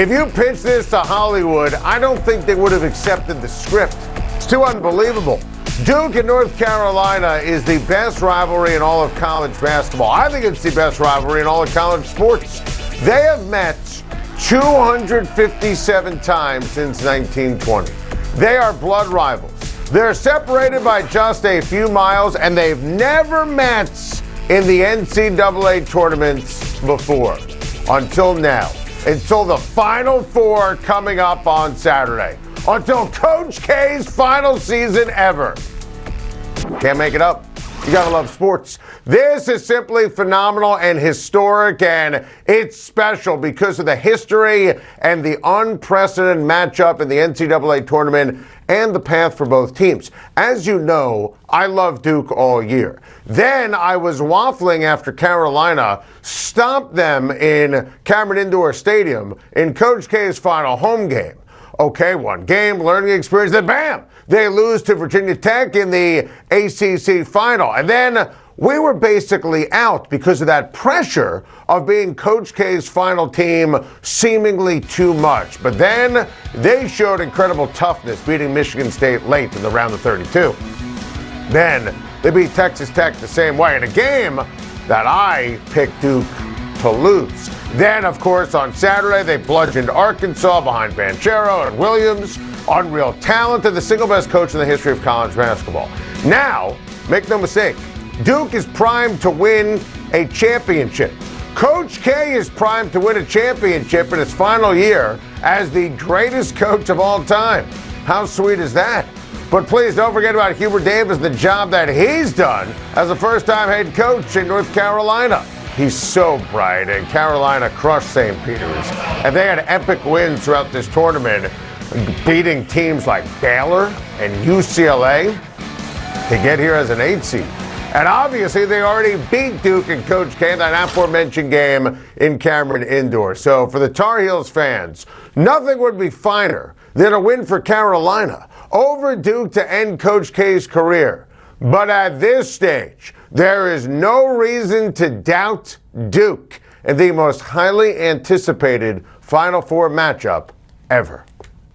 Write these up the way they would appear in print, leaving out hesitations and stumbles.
If you pitched this to Hollywood, I don't think they would have accepted the script. It's too unbelievable. Duke and North Carolina is the best rivalry in all of college basketball. I think it's the best rivalry in all of college sports. They have met 257 times since 1920. They are blood rivals. They're separated by just a few miles, and they've never met in the NCAA tournaments before. Until now. Until the Final Four coming up on Saturday. Until Coach K's final season ever. Can't make it up. You gotta love sports. This is simply phenomenal and historic, and it's special because of the history and the unprecedented matchup in the NCAA tournament and the path for both teams. As you know, I love Duke all year. Then I was waffling after Carolina stomped them in Cameron Indoor Stadium in Coach K's final home game. Okay, one game, learning experience, then bam! They lose to Virginia Tech in the ACC final. And then we were basically out because of that pressure of being Coach K's final team seemingly too much. But then they showed incredible toughness, beating Michigan State late in the round of 32. Then they beat Texas Tech the same way in a game that I picked Duke to lose. Then, of course, on Saturday, they bludgeoned Arkansas behind Banchero and Williams. Unreal talent and the single best coach in the history of college basketball. Now, make no mistake, Duke is primed to win a championship. Coach K is primed to win a championship in his final year as the greatest coach of all time. How sweet is that? But please don't forget about Hubert Davis, the job that he's done as a first-time head coach in North Carolina. He's so bright, and Carolina crushed St. Peter's. And they had epic wins throughout this tournament, beating teams like Baylor and UCLA to get here as an 8 seed. And obviously, they already beat Duke and Coach K in that aforementioned game in Cameron Indoor. So for the Tar Heels fans, nothing would be finer than a win for Carolina over Duke to end Coach K's career. But at this stage, there is no reason to doubt Duke in the most highly anticipated Final Four matchup ever.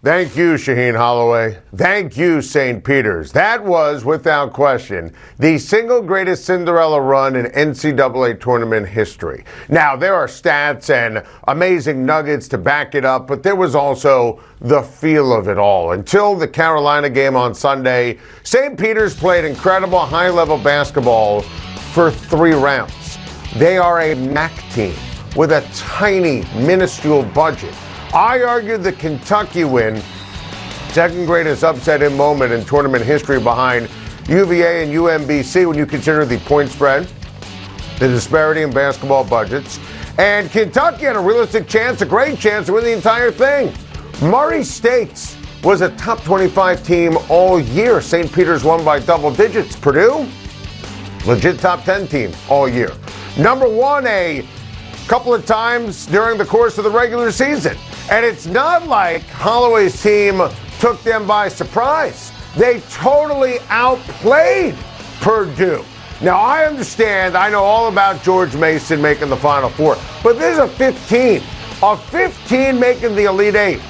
Thank you, Shaheen Holloway. Thank you, St. Peter's. That was, without question, the single greatest Cinderella run in NCAA tournament history. Now, there are stats and amazing nuggets to back it up, but there was also the feel of it all. Until the Carolina game on Sunday, St. Peter's played incredible high-level basketball for 3 rounds. They are a MAC team with a tiny, minuscule budget. I argued the Kentucky win, second greatest upset in moment in tournament history behind UVA and UMBC when you consider the point spread, the disparity in basketball budgets, and Kentucky had a realistic chance, a great chance to win the entire thing. Murray State was a top 25 team all year. St. Peter's won by double digits. Purdue, legit top 10 team all year. Number one a couple of times during the course of the regular season. And it's not like Holloway's team took them by surprise. They totally outplayed Purdue. Now, I understand, I know all about George Mason making the Final Four, but this is a 15 making the Elite Eight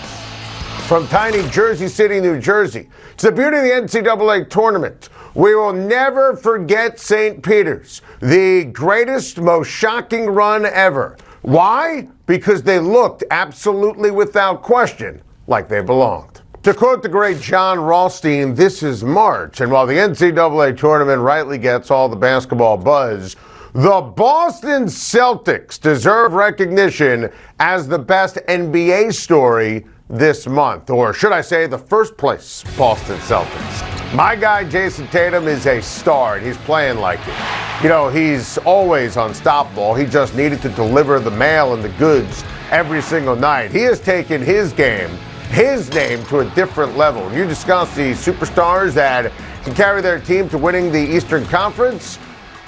from tiny Jersey City, New Jersey. It's the beauty of the NCAA tournament. We will never forget St. Peter's, the greatest, most shocking run ever. Why? Because they looked absolutely without question like they belonged. To quote the great John Rothstein, this is March, and while the NCAA tournament rightly gets all the basketball buzz, the Boston Celtics deserve recognition as the best NBA story this month, or should I say the first place Boston Celtics. My guy Jason Tatum is a star, and he's playing like it. You know, he's always unstoppable. He just needed to deliver the mail and the goods every single night. He has taken his game, his name, to a different level. When you discuss the superstars that can carry their team to winning the Eastern Conference,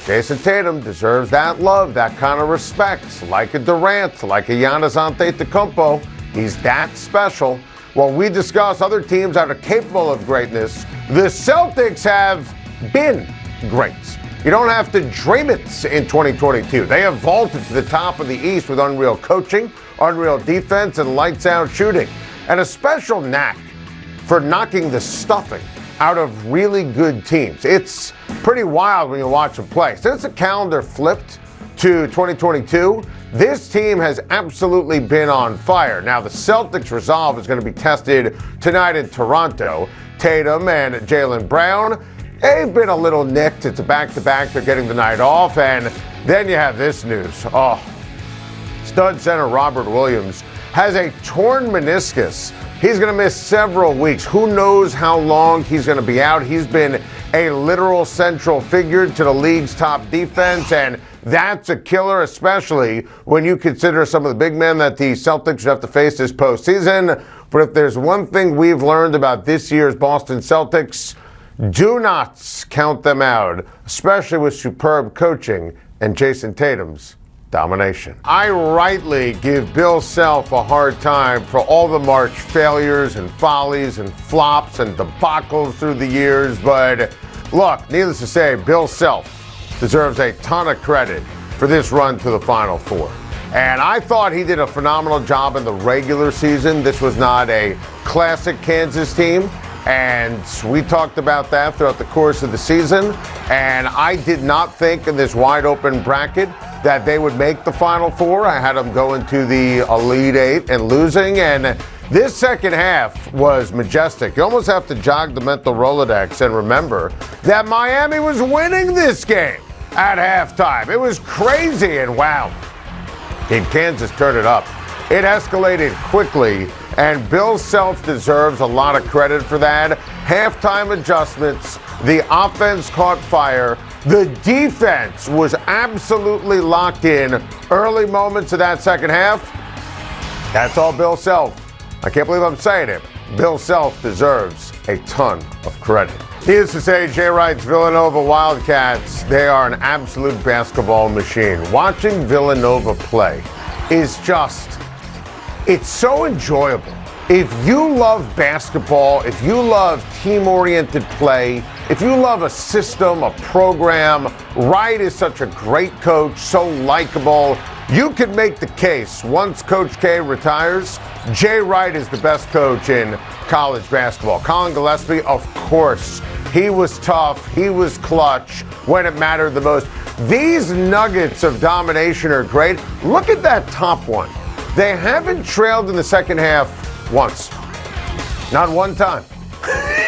Jason Tatum deserves that love, that kind of respect, like a Durant, like a Giannis Antetokounmpo. He's that special. While we discuss other teams that are capable of greatness, the Celtics have been great. You don't have to dream it in 2022. They have vaulted to the top of the East with unreal coaching, unreal defense and lights-out shooting, and a special knack for knocking the stuffing out of really good teams. It's pretty wild when you watch them play. Since the calendar flipped to 2022, this team has absolutely been on fire. Now, the Celtics' resolve is going to be tested tonight in Toronto. Tatum and Jaylen Brown, they've been a little nicked. It's a back-to-back. They're getting the night off. And then you have this news. Stud center Robert Williams has a torn meniscus. He's going to miss several weeks. Who knows how long he's going to be out? He's been a literal central figure to the league's top defense, and that's a killer, especially when you consider some of the big men that the Celtics should have to face this postseason. But if there's one thing we've learned about this year's Boston Celtics, do not count them out, especially with superb coaching and Jason Tatum's domination. I rightly give Bill Self a hard time for all the March failures and follies and flops and debacles through the years, but look, needless to say, Bill Self deserves a ton of credit for this run to the Final Four. And I thought he did a phenomenal job in the regular season. This was not a classic Kansas team, and we talked about that throughout the course of the season. And I did not think in this wide open bracket that they would make the Final Four. I had them going to the Elite Eight and losing, and this second half was majestic. You almost have to jog the mental Rolodex and remember that Miami was winning this game at halftime. It was crazy, and wow, did Kansas turn it up. It escalated quickly, and Bill Self deserves a lot of credit for that. Halftime adjustments, the offense caught fire. The defense was absolutely locked in early moments of that second half. That's all Bill Self. I can't believe I'm saying it. Bill Self deserves a ton of credit. Needless to say, Jay Wright's Villanova Wildcats, they are an absolute basketball machine. Watching Villanova play is just, it's so enjoyable. If you love basketball, if you love team-oriented play, if you love a system, a program, Wright is such a great coach, so likable. You could make the case, once Coach K retires, Jay Wright is the best coach in college basketball. Colin Gillespie, of course, he was tough, he was clutch when it mattered the most. These nuggets of domination are great. Look at that top one. They haven't trailed in the second half once. Not one time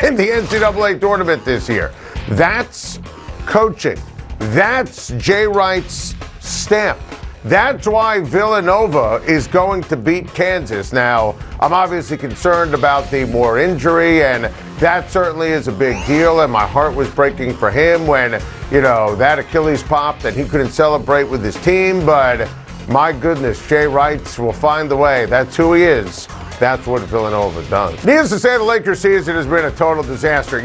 in the NCAA tournament this year. That's coaching. That's Jay Wright's stamp. That's why Villanova is going to beat Kansas. Now, I'm obviously concerned about the Moore injury, and that certainly is a big deal, and my heart was breaking for him when, that Achilles popped and he couldn't celebrate with his team, but my goodness, Jay Wright will find the way. That's who he is. That's what Villanova does. Needless to say, the Lakers season has been a total disaster.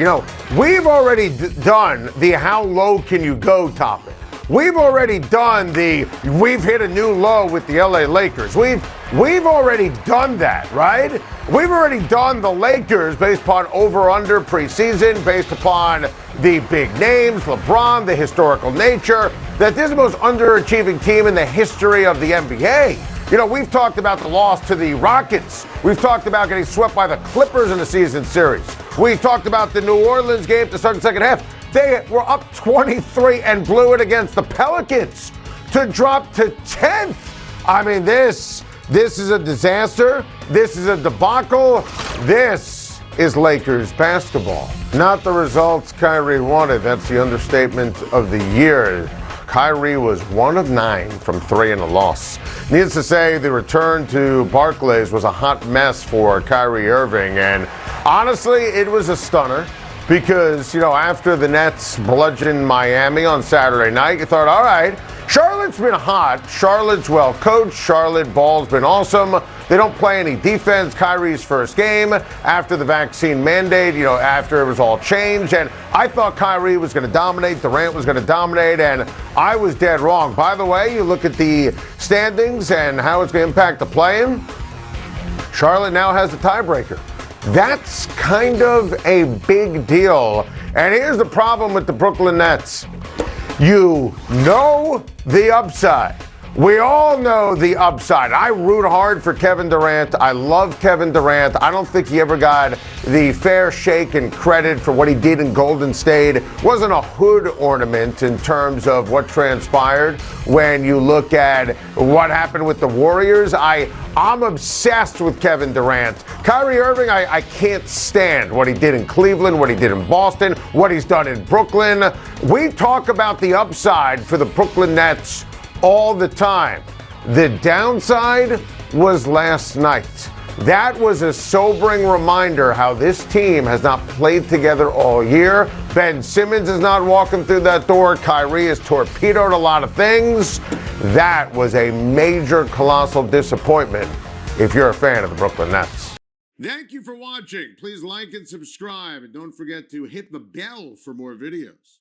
We've already done the how low can you go topic. We've already done we've hit a new low with the LA Lakers. We've already done that, right? We've already done the Lakers based upon over-under preseason, based upon the big names, LeBron, the historical nature, that this is the most underachieving team in the history of the NBA. We've talked about the loss to the Rockets. We've talked about getting swept by the Clippers in the season series. We've talked about the New Orleans game to start the second half. They were up 23 and blew it against the Pelicans to drop to 10th. I mean, this is a disaster. This is a debacle. This is Lakers basketball. Not the results Kyrie wanted. That's the understatement of the year. Kyrie was 1 of 9 from 3 in a loss. Needless to say, the return to Barclays was a hot mess for Kyrie Irving, and honestly, it was a stunner because, after the Nets bludgeoned Miami on Saturday night, you thought, all right, Charlotte's been hot. Charlotte's well coached. Charlotte ball's been awesome. They don't play any defense. Kyrie's first game after the vaccine mandate, after it was all changed. And I thought Kyrie was going to dominate. Durant was going to dominate. And I was dead wrong. By the way, you look at the standings and how it's going to impact the play-in. Charlotte now has the tiebreaker. That's kind of a big deal. And here's the problem with the Brooklyn Nets. You know the upside. We all know the upside. I root hard for Kevin Durant. I love Kevin Durant. I don't think he ever got the fair shake and credit for what he did in Golden State. Wasn't a hood ornament in terms of what transpired when you look at what happened with the Warriors. I'm obsessed with Kevin Durant. Kyrie Irving, I can't stand what he did in Cleveland, what he did in Boston, what he's done in Brooklyn. We talk about the upside for the Brooklyn Nets all the time. The downside was last night. That was a sobering reminder how this team has not played together all year. Ben Simmons is not walking through that door. Kyrie has torpedoed a lot of things. That was a major, colossal disappointment if you're a fan of the Brooklyn Nets. Thank you for watching. Please like and subscribe, and don't forget to hit the bell for more videos.